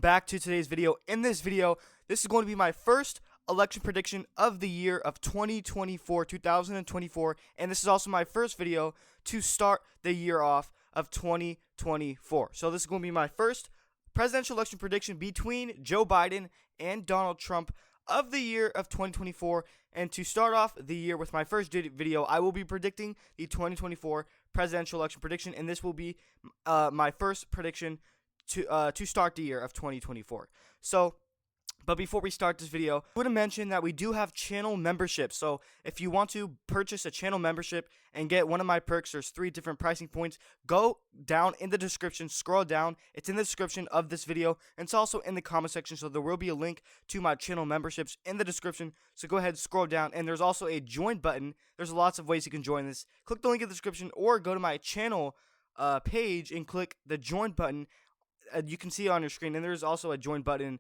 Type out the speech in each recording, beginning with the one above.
back to today's video. In this video, this is going to be my first election prediction of the year of 2024, and this is also my first video to start the year off of 2024. So this is going to be my first presidential election prediction between Joe Biden and Donald Trump of the year of 2024. And to start off the year with my first video, I will be predicting the 2024 presidential election prediction, and this will be my first prediction to start the year of 2024. But before we start this video, I want to mention that we do have channel memberships. So if you want to purchase a channel membership and get one of my perks, there's 3 different pricing points. Go down in the description, scroll down. It's in the description of this video, and it's also in the comment section. So there will be a link to my channel memberships in the description. So go ahead, scroll down, and there's also a join button. There's lots of ways you can join this. Click the link in the description, or go to my channel page and click the join button. You can see it on your screen, and there's also a join button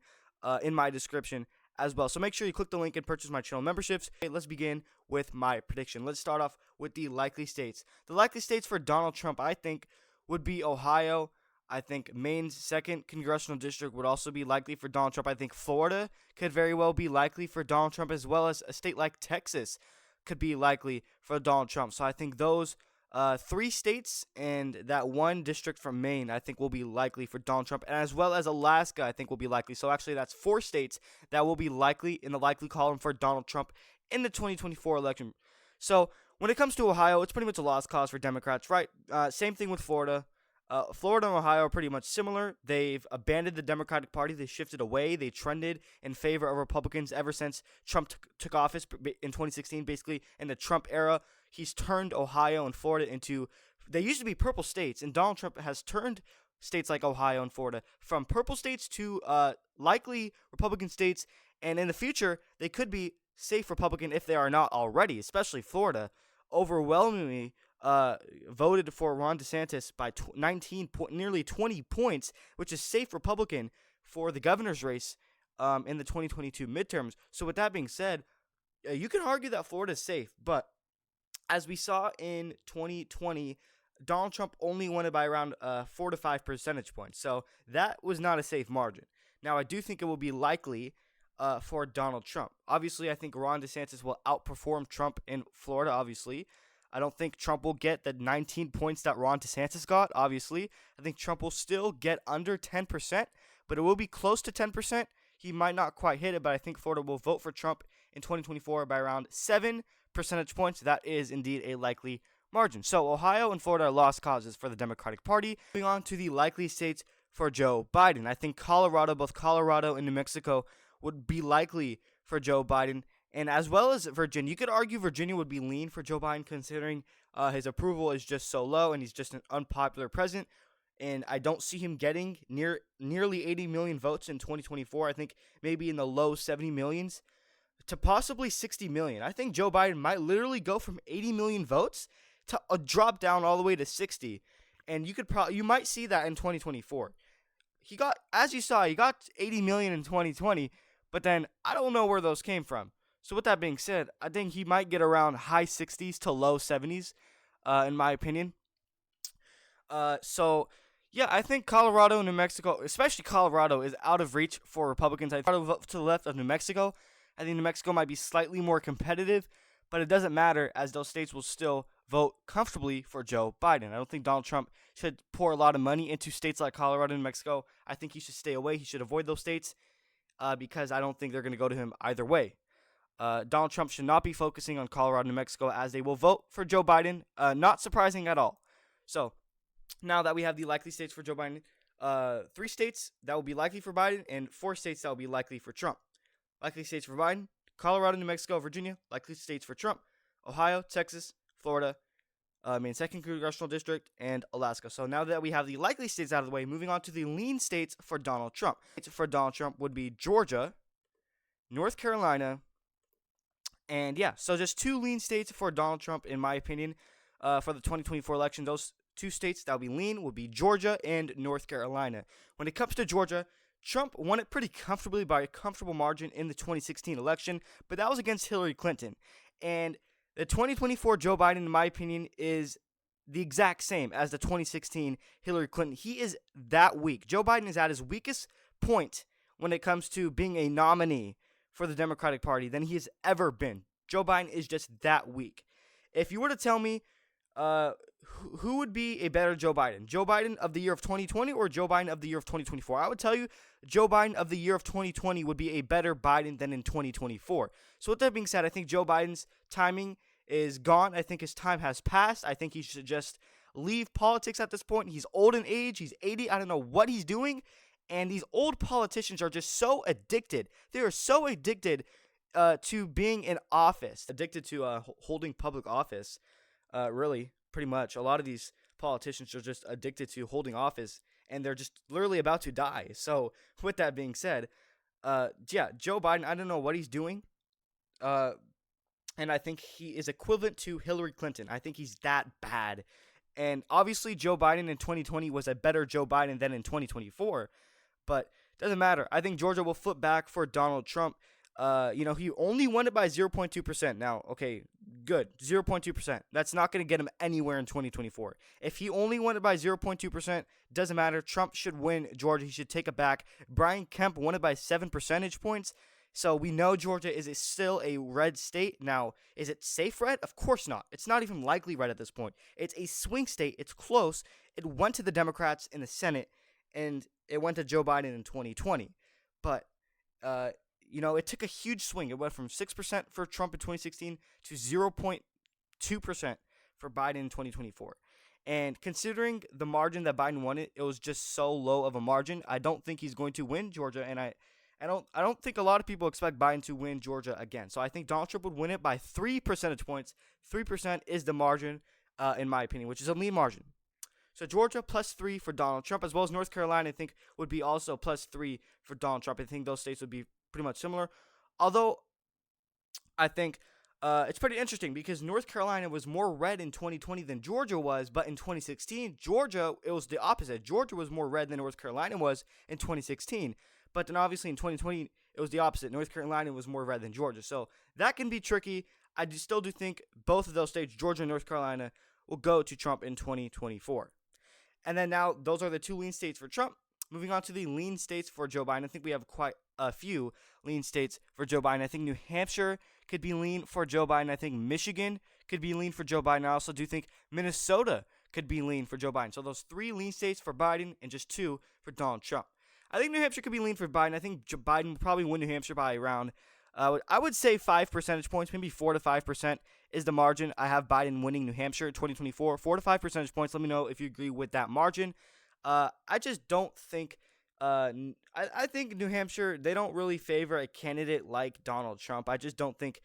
in my description as well. So make sure you click the link and purchase my channel memberships. Okay, let's begin with my prediction. Let's start off with the likely states. The likely states for Donald Trump, I think, would be Ohio. I think Maine's 2nd congressional district would also be likely for Donald Trump. I think Florida could very well be likely for Donald Trump, as well as a state like Texas could be likely for Donald Trump. So I think those 3 states and that 1 district from Maine, I think, will be likely for Donald Trump, and as well as Alaska, I think, will be likely. So actually, that's 4 states that will be likely in the likely column for Donald Trump in the 2024 election. So when it comes to Ohio, it's pretty much a lost cause for Democrats, right? Same thing with Florida. Florida and Ohio are pretty much similar. They've abandoned the Democratic Party. They shifted away. They trended in favor of Republicans ever since Trump took office in 2016, basically in the Trump era. He's turned Ohio and Florida into, they used to be purple states, and Donald Trump has turned states like Ohio and Florida from purple states to likely Republican states, and in the future, they could be safe Republican if they are not already, especially Florida. Overwhelmingly voted for Ron DeSantis by nearly 20 points, which is safe Republican for the governor's race in the 2022 midterms. So with that being said, you can argue that Florida is safe, but as we saw in 2020, Donald Trump only won it by around 4 to 5 percentage points. So that was not a safe margin. Now, I do think it will be likely for Donald Trump. Obviously, I think Ron DeSantis will outperform Trump in Florida, obviously. I don't think Trump will get the 19 points that Ron DeSantis got, obviously. I think Trump will still get under 10%, but it will be close to 10%. He might not quite hit it, but I think Florida will vote for Trump in 2024 by around 7 percentage points. That is indeed a likely margin. So Ohio and Florida are lost causes for the Democratic Party. Moving on to the likely states for Joe Biden. I think both Colorado and New Mexico would be likely for Joe Biden, and as well as Virginia. You could argue Virginia would be lean for Joe Biden, considering his approval is just so low and he's just an unpopular president. And I don't see him getting nearly 80 million votes in 2024. I think maybe in the low 70 millions to possibly 60 million. I think Joe Biden might literally go from 80 million votes to a drop down all the way to 60. And you might see that in 2024. As you saw, he got 80 million in 2020, but then I don't know where those came from. So with that being said, I think he might get around high 60s to low 70s, in my opinion. Yeah, I think Colorado and New Mexico, especially Colorado, is out of reach for Republicans. I thought vote to the left of New Mexico. I think New Mexico might be slightly more competitive, but it doesn't matter, as those states will still vote comfortably for Joe Biden. I don't think Donald Trump should pour a lot of money into states like Colorado and New Mexico. I think he should stay away. He should avoid those states because I don't think they're going to go to him either way. Donald Trump should not be focusing on Colorado and New Mexico, as they will vote for Joe Biden. Not surprising at all. So now that we have the likely states for Joe Biden, 3 states that will be likely for Biden and 4 states that will be likely for Trump. Likely states for Biden: Colorado, New Mexico, Virginia. Likely states for Trump: Ohio, Texas, Florida, Maine's 2nd congressional district, and Alaska. So now that we have the likely states out of the way, moving on to the lean states for Donald Trump. States for Donald Trump would be Georgia, North Carolina, and yeah, so just 2 lean states for Donald Trump, in my opinion, for the 2024 election. Those 2 states that will be lean would be Georgia and North Carolina. When it comes to Georgia, Trump won it pretty comfortably by a comfortable margin in the 2016 election, but that was against Hillary Clinton. And the 2024 Joe Biden, in my opinion, is the exact same as the 2016 Hillary Clinton. He is that weak. Joe Biden is at his weakest point when it comes to being a nominee for the Democratic Party than he has ever been. Joe Biden is just that weak. If you were to tell me who would be a better Joe Biden? Joe Biden of the year of 2020 or Joe Biden of the year of 2024? I would tell you Joe Biden of the year of 2020 would be a better Biden than in 2024. So with that being said, I think Joe Biden's timing is gone. I think his time has passed. I think he should just leave politics at this point. He's old in age. He's 80. I don't know what he's doing. And these old politicians are just so addicted. They are so addicted to being in office, addicted to holding public office, really. Pretty much, a lot of these politicians are just addicted to holding office, and they're just literally about to die. So, with that being said, Joe Biden, I don't know what he's doing, and I think he is equivalent to Hillary Clinton. I think he's that bad, and obviously, Joe Biden in 2020 was a better Joe Biden than in 2024, but it doesn't matter. I think Georgia will flip back for Donald Trump. He only won it by 0.2%. Now, okay, good, 0.2%. That's not going to get him anywhere in 2024. If he only won it by 0.2%, doesn't matter. Trump should win Georgia. He should take it back. Brian Kemp won it by 7 percentage points. So we know Georgia is still a red state. Now, is it safe red? Of course not. It's not even likely red at this point. It's a swing state. It's close. It went to the Democrats in the Senate, and it went to Joe Biden in 2020. But, it took a huge swing. It went from 6% for Trump in 2016 to 0.2% for Biden in 2024. And considering the margin that Biden won it was just so low of a margin. I don't think he's going to win Georgia, and I don't think a lot of people expect Biden to win Georgia again. So I think Donald Trump would win it by 3 percentage points. 3% is the margin, in my opinion, which is a lean margin. So Georgia +3 for Donald Trump, as well as North Carolina, I think would be also +3 for Donald Trump. I think those states would be pretty much similar. Although I think it's pretty interesting because North Carolina was more red in 2020 than Georgia was, but in 2016, Georgia, it was the opposite. Georgia was more red than North Carolina was in 2016. But then obviously in 2020, it was the opposite. North Carolina was more red than Georgia. So that can be tricky. I still do think both of those states, Georgia and North Carolina, will go to Trump in 2024. And then now those are the two lean states for Trump. Moving on to the lean states for Joe Biden. I think we have quite a few lean states for Joe Biden. I think New Hampshire could be lean for Joe Biden. I think Michigan could be lean for Joe Biden. I also do think Minnesota could be lean for Joe Biden. So those 3 lean states for Biden and just 2 for Donald Trump. I think New Hampshire could be lean for Biden. I think Biden would probably win New Hampshire by around, I would say 5 percentage points, maybe 4 to 5% is the margin. I have Biden winning New Hampshire in 2024. 4 to 5 percentage points. Let me know if you agree with that margin. I just don't think, I think New Hampshire, they don't really favor a candidate like Donald Trump. I just don't think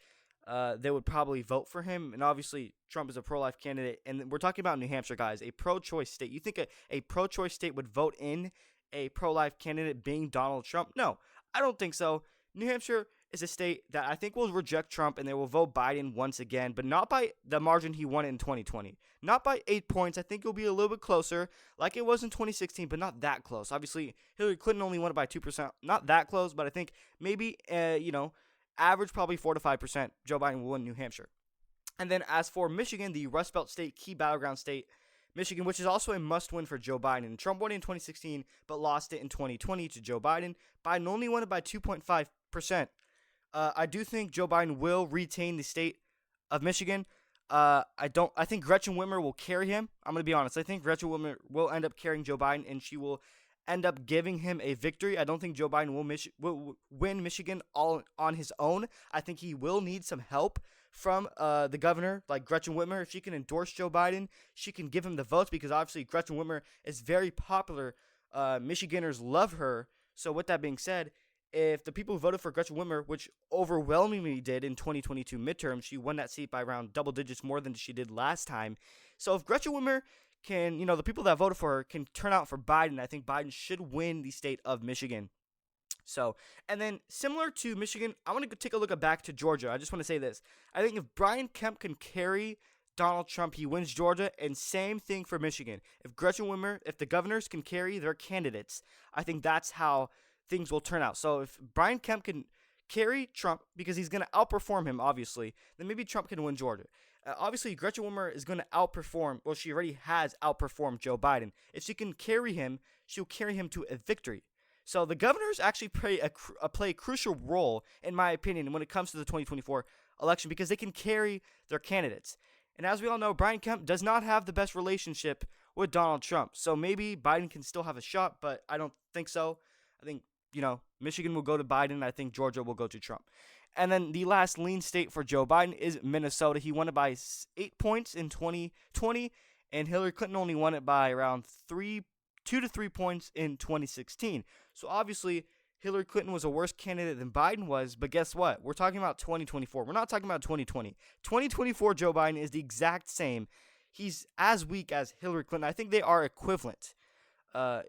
they would probably vote for him. And obviously, Trump is a pro-life candidate. And we're talking about New Hampshire, guys, a pro-choice state. You think a pro-choice state would vote in a pro-life candidate being Donald Trump? No, I don't think so. New Hampshire is a state that I think will reject Trump and they will vote Biden once again, but not by the margin he won in 2020. Not by 8 points. I think it'll be a little bit closer, like it was in 2016, but not that close. Obviously, Hillary Clinton only won it by 2%. Not that close, but I think maybe, average probably 4 to 5%. Joe Biden will win New Hampshire. And then as for Michigan, the Rust Belt state, key battleground state, Michigan, which is also a must-win for Joe Biden. Trump won it in 2016, but lost it in 2020 to Joe Biden. Biden only won it by 2.5%. I do think Joe Biden will retain the state of Michigan. I think Gretchen Whitmer will carry him. I'm going to be honest. I think Gretchen Whitmer will end up carrying Joe Biden, and she will end up giving him a victory. I don't think Joe Biden will win Michigan all on his own. I think he will need some help from the governor, like Gretchen Whitmer. If she can endorse Joe Biden, she can give him the votes because obviously Gretchen Whitmer is very popular. Michiganders love her. So with that being said, if the people who voted for Gretchen Whitmer, which overwhelmingly did in 2022 midterms, she won that seat by around double digits more than she did last time. So if Gretchen Whitmer can, the people that voted for her can turn out for Biden, I think Biden should win the state of Michigan. So, and then similar to Michigan, I want to take a look back to Georgia. I just want to say this. I think if Brian Kemp can carry Donald Trump, he wins Georgia, and same thing for Michigan. If Gretchen Whitmer, if the governors can carry their candidates, I think that's how things will turn out. So if Brian Kemp can carry Trump, because he's going to outperform him, obviously, then maybe Trump can win Georgia. Obviously, Gretchen Whitmer is going to outperform, well, she already has outperformed Joe Biden. If she can carry him, she'll carry him to a victory. So the governors actually play a crucial role, in my opinion, when it comes to the 2024 election because they can carry their candidates. And as we all know, Brian Kemp does not have the best relationship with Donald Trump. So maybe Biden can still have a shot, but I don't think so. I think, Michigan will go to Biden. I think Georgia will go to Trump. And then the last lean state for Joe Biden is Minnesota. He won it by 8 points in 2020, and Hillary Clinton only won it by around 2 to 3 points in 2016. So obviously, Hillary Clinton was a worse candidate than Biden was, but guess what? We're talking about 2024. We're not talking about 2020. 2024 Joe Biden is the exact same. He's as weak as Hillary Clinton. I think they are equivalent. I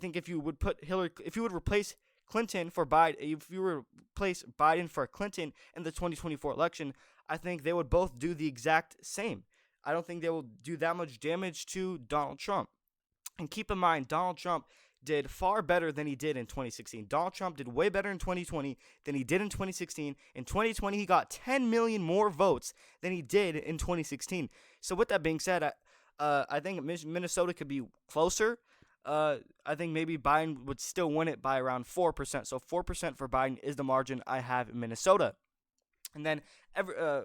think if you would replace Clinton for Biden, if you replace Biden for Clinton in the 2024 election, I think they would both do the exact same. I don't think they will do that much damage to Donald Trump. And keep in mind, Donald Trump did far better than he did in 2016. Donald Trump did way better in 2020 than he did in 2016. In 2020, he got 10 million more votes than he did in 2016. So with that being said, I think Minnesota could be closer. I think maybe Biden would still win it by around 4%. So 4% for Biden is the margin I have in Minnesota. And then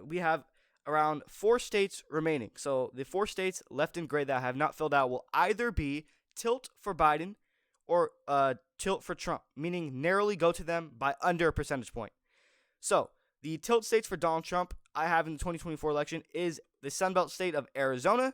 we have around 4 states remaining. So the 4 states left in gray that I have not filled out will either be tilt for Biden or tilt for Trump, meaning narrowly go to them by under a percentage point. So the tilt states for Donald Trump I have in the 2024 election is the Sunbelt state of Arizona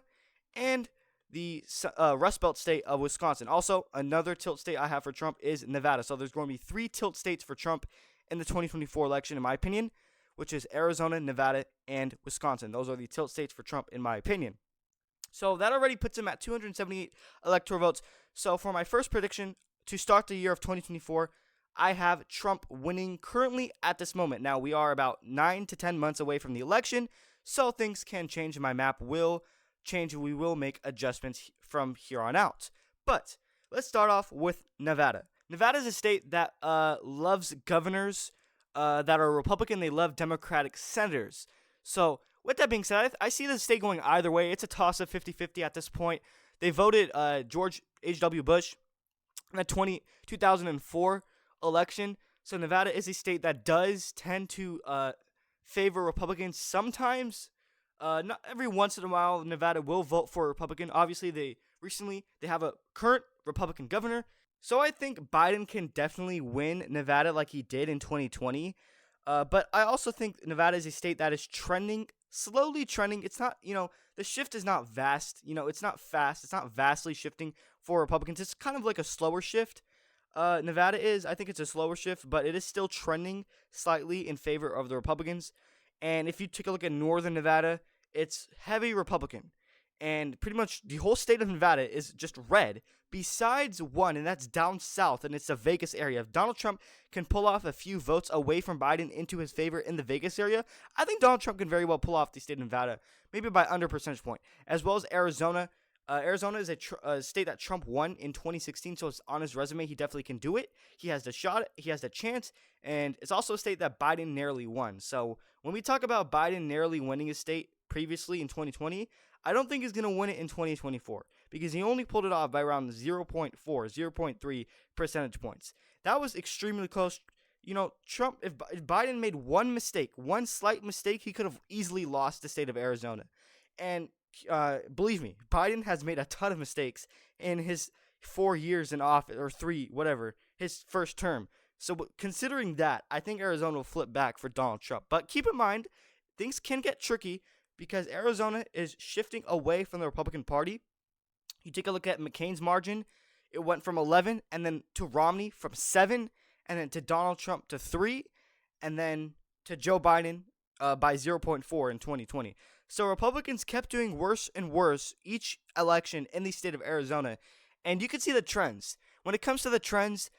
and the Rust Belt state of Wisconsin. Also, another tilt state I have for Trump is Nevada. So there's going to be 3 tilt states for Trump in the 2024 election, in my opinion, which is Arizona, Nevada, and Wisconsin. Those are the tilt states for Trump, in my opinion. So that already puts him at 278 electoral votes. So for my first prediction to start the year of 2024, I have Trump winning currently at this moment. Now, we are about 9 to 10 months away from the election, so things can change. My map will change, and we will make adjustments from here on out. But let's start off with Nevada. Nevada is a state that loves governors that are Republican. They love Democratic senators. So with that being said, I see the state going either way. It's a toss-up 50-50 at this point. They voted George H.W. Bush in the 2004 election. So Nevada is a state that does tend to favor Republicans sometimes. Not every once in a while, Nevada will vote for a Republican. Obviously, they have a current Republican governor. So I think Biden can definitely win Nevada like he did in 2020. But I also think Nevada is a state that is slowly trending. It's not, the shift is not vast. It's not fast. It's not vastly shifting for Republicans. It's kind of like a slower shift. Nevada is, I think it's a slower shift, but it is still trending slightly in favor of the Republicans. And if you take a look at northern Nevada, it's heavy Republican. And pretty much the whole state of Nevada is just red, besides one, and that's down south, and it's the Vegas area. If Donald Trump can pull off a few votes away from Biden into his favor in the Vegas area, I think Donald Trump can very well pull off the state of Nevada, maybe by under a percentage point, as well as Arizona. Arizona is a state that Trump won in 2016, so it's on his resume. He definitely can do it. He has the shot. He has the chance, and it's also a state that Biden narrowly won. So when we talk about Biden narrowly winning a state previously in 2020, I don't think he's going to win it in 2024 because he only pulled it off by around 0.3 percentage points. That was extremely close. Trump, if Biden made one slight mistake, he could have easily lost the state of Arizona. And believe me, Biden has made a ton of mistakes in his 4 years in office, or 3, whatever, his first term. So considering that, I think Arizona will flip back for Donald Trump. But keep in mind, things can get tricky because Arizona is shifting away from the Republican Party. You take a look at McCain's margin. It went from 11, and then to Romney from 7, and then to Donald Trump to 3, and then to Joe Biden by 0.4 in 2020. So Republicans kept doing worse and worse each election in the state of Arizona. And you can see the trends. When it comes to the trends,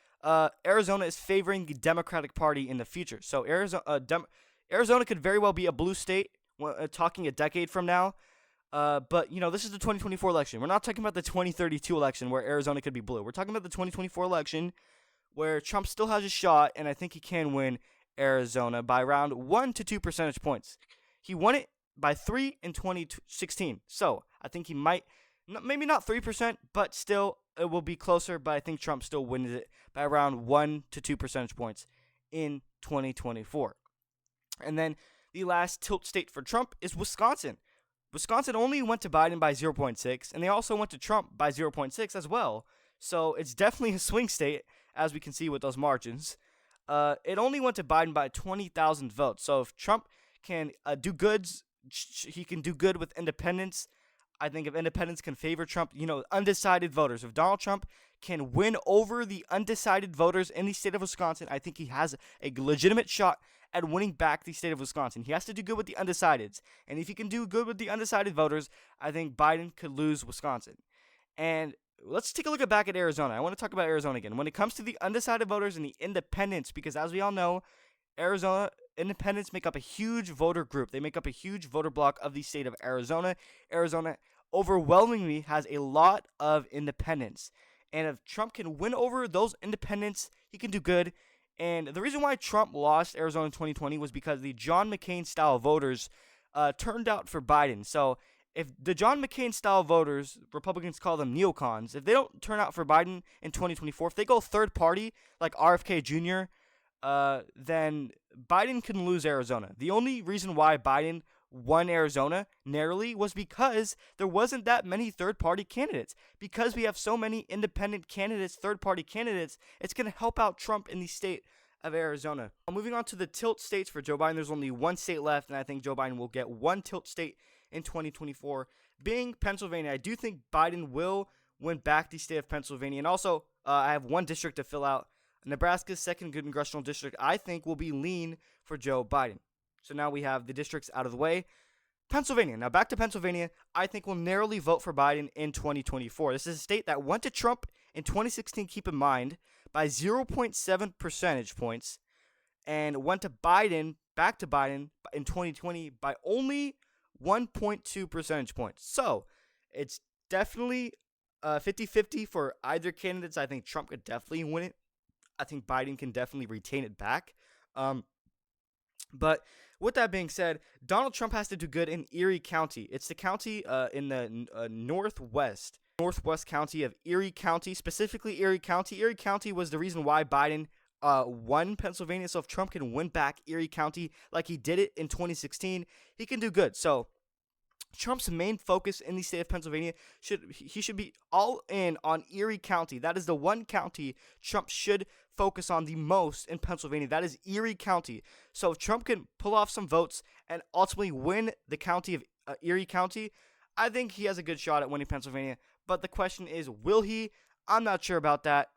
Arizona is favoring the Democratic Party in the future. So Arizona could very well be a blue state, talking a decade from now. But, this is the 2024 election. We're not talking about the 2032 election where Arizona could be blue. We're talking about the 2024 election where Trump still has a shot, and I think he can win Arizona by around 1 to 2 percentage points. He won it by 3 in 2016. So I think he might maybe not 3%, but still it will be closer. But I think Trump still wins it by around 1 to 2 percentage points in 2024. And then the last tilt state for Trump is Wisconsin. Wisconsin only went to Biden by 0.6, and they also went to Trump by 0.6 as well. So it's definitely a swing state, as we can see with those margins. It only went to Biden by 20,000 votes. So if Trump can do goods, he can do good with independents. I think if independents can favor Trump, undecided voters, if Donald Trump can win over the undecided voters in the state of Wisconsin, I think he has a legitimate shot at winning back the state of Wisconsin. He has to do good with the undecideds. And if he can do good with the undecided voters, I think Biden could lose Wisconsin. And let's take a look back at Arizona. I want to talk about Arizona again. When it comes to the undecided voters and the independents, because as we all know, Arizona independents make up a huge voter group. They make up a huge voter block of the state of Arizona. Arizona overwhelmingly has a lot of independents. And if Trump can win over those independents, he can do good. And the reason why Trump lost Arizona in 2020 was because the John McCain style voters turned out for Biden. So if the John McCain style voters, Republicans call them neocons, if they don't turn out for Biden in 2024, if they go third party like RFK Jr., then Biden can lose Arizona. The only reason why Biden won Arizona narrowly was because there wasn't that many third-party candidates. Because we have so many independent candidates, third-party candidates, it's going to help out Trump in the state of Arizona. Moving on to the tilt states for Joe Biden, there's only one state left, and I think Joe Biden will get one tilt state in 2024, being Pennsylvania. I do think Biden will win back the state of Pennsylvania. And also, I have one district to fill out. Nebraska's second congressional district, I think, will be lean for Joe Biden. So now we have the districts out of the way. Pennsylvania. Now back to Pennsylvania. I think will narrowly vote for Biden in 2024. This is a state that went to Trump in 2016, keep in mind, by 0.7 percentage points, and went to Biden, back to Biden, in 2020 by only 1.2 percentage points. So it's definitely 50-50 for either candidates. I think Trump could definitely win it. I think Biden can definitely retain it back. But with that being said, Donald Trump has to do good in Erie County. It's the county in the northwest county of Erie County, specifically Erie County. Erie County was the reason why Biden won Pennsylvania. So if Trump can win back Erie County like he did it in 2016, he can do good. So Trump's main focus in the state of Pennsylvania should be all in on Erie County. That is the one county Trump should focus on the most in Pennsylvania. That is Erie County. So if Trump can pull off some votes and ultimately win the county of Erie County, I think he has a good shot at winning Pennsylvania. But the question is, will he? I'm not sure about that.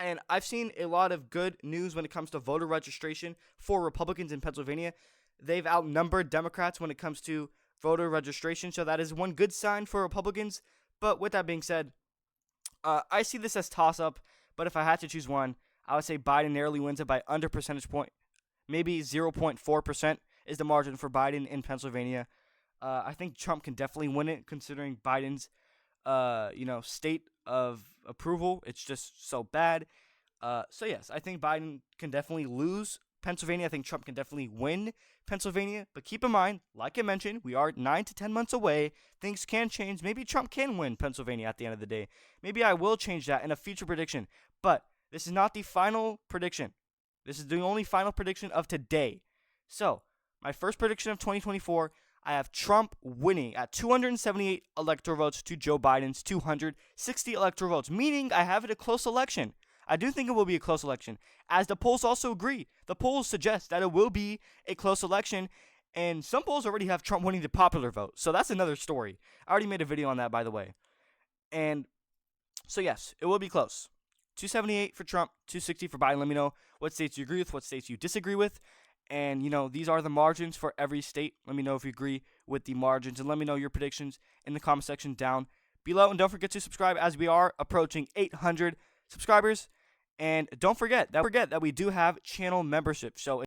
And I've seen a lot of good news when it comes to voter registration for Republicans in Pennsylvania. They've outnumbered Democrats when it comes to voter registration, so that is one good sign for Republicans. But with that being said, I see this as toss-up, but if I had to choose one, I would say Biden narrowly wins it by under percentage point. Maybe 0.4% is the margin for Biden in Pennsylvania. I think Trump can definitely win it, considering Biden's state of approval. It's just so bad. So yes, I think Biden can definitely lose Pennsylvania. I think Trump can definitely win Pennsylvania. But keep in mind, like I mentioned, we are 9 to 10 months away. Things can change. Maybe Trump can win Pennsylvania at the end of the day. Maybe I will change that in a future prediction. But this is not the final prediction. This is the only final prediction of today. So, my first prediction of 2024, I have Trump winning at 278 electoral votes to Joe Biden's 260 electoral votes, meaning I have it a close election. I do think it will be a close election, as the polls also agree. The polls suggest that it will be a close election, and some polls already have Trump winning the popular vote. So that's another story. I already made a video on that, by the way. And so yes, it will be close. 278 for Trump, 260 for Biden. Let me know what states you agree with, what states you disagree with. And, these are the margins for every state. Let me know if you agree with the margins, and let me know your predictions in the comment section down below. And don't forget to subscribe, as we are approaching 800 subscribers. And don't forget that we do have channel membership. So